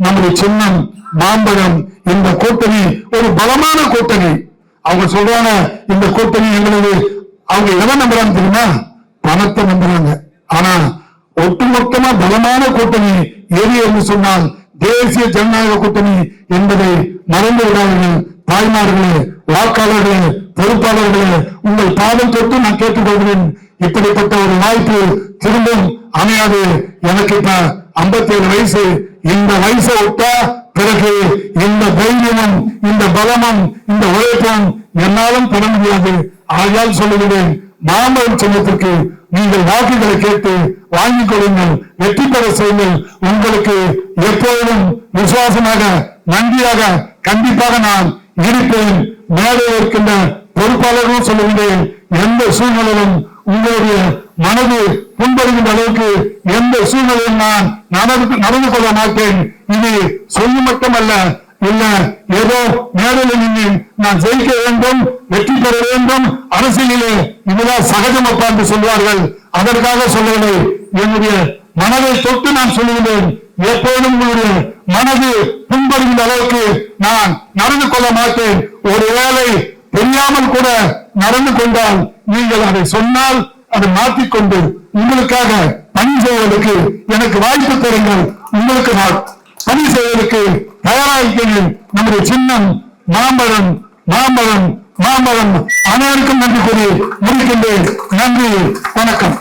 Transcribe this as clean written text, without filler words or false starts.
நம்முடைய சின்னம் மாம்பழம். இந்த கூட்டணி ஒரு பலமான கூட்டணி. அவங்க சொல்றாங்க இந்த கூட்டணி எங்களது. அவங்க எதை நம்புறாங்க தெரியுமா? பணத்தை நம்புறாங்க. ஆனா ஒட்டுமொத்தமா பலமான கூட்டணி எது என்று சொன்னால் தேசிய ஜனநாயக கூட்டணி என்பதை மறந்து விடாதீர்கள். தாய்மார்களே, வாக்காளர்களே, பொறுப்பாளர்களே, உங்கள் பாதம் தொட்டு நான் கேட்டுக்கொள்கிறேன். இப்படிப்பட்ட ஒரு வாய்ப்பு திரும்பவும் அமையாது. எனக்கு இப்ப 57 வயசு. இந்த வயசை விட்டா பிறகு இந்த தைரியமும் இந்த பலமும் இந்த உழைப்பும் என்னாலும் பெற முடியாது. ஆகையால் சொல்லுகிறேன், மாம்பழம் சின்னத்திற்கு நீங்கள் வாக்குகளை கேட்டு வாங்கிக் கொள்ளுங்கள், வெற்றி பெற செய்யுங்கள். உங்களுக்கு எப்பொழுதும் விசுவாசமாக நன்றியாக கண்டிப்பாக நான் இருப்பேன். மேலே இருக்கின்ற பொறுப்பாளர்களும் சொல்லுகிறேன், எந்த சூழ்நிலையிலும் உங்களுடைய மனது புண்படுகின்ற அளவுக்கு எந்த சூழ்நிலையும் நான் நடந்து கொள்ள மாட்டேன். இது சொல்லி மட்டுமல்ல, இல்ல ஏதோ மேடையில் நின்று நான் ஜெயிக்க வேண்டும், வெற்றி பெற வேண்டும், அரசியலிலே இதுதான் சகஜம் அப்பா என்று சொல்வார்கள். அதற்காக சொல்லவில்லை. என்னுடைய மனதை தொட்டு நான் சொல்லுகிறேன், எப்போதும் உங்களுடைய மனது புண்படுகின்ற அளவுக்கு நான் நடந்து கொள்ள மாட்டேன். ஒருவேளை தெரியாமல் கூட நடந்து கொண்டால் நீங்கள் அதை சொன்னால் அதை மாற்றிக்கொண்டு உங்களுக்காக பணி செய்வதற்கு எனக்கு வாய்ப்பு தருங்கள். உங்களுக்கு நான் பணி செய்வதற்கு தயாராகிறேன். நம்முடைய சின்னம் மாம்பழம், மாம்பழம், மாம்பழம். அனைவருக்கும் நன்றி கூறி முடிக்கின்றேன். நன்றி, வணக்கம்.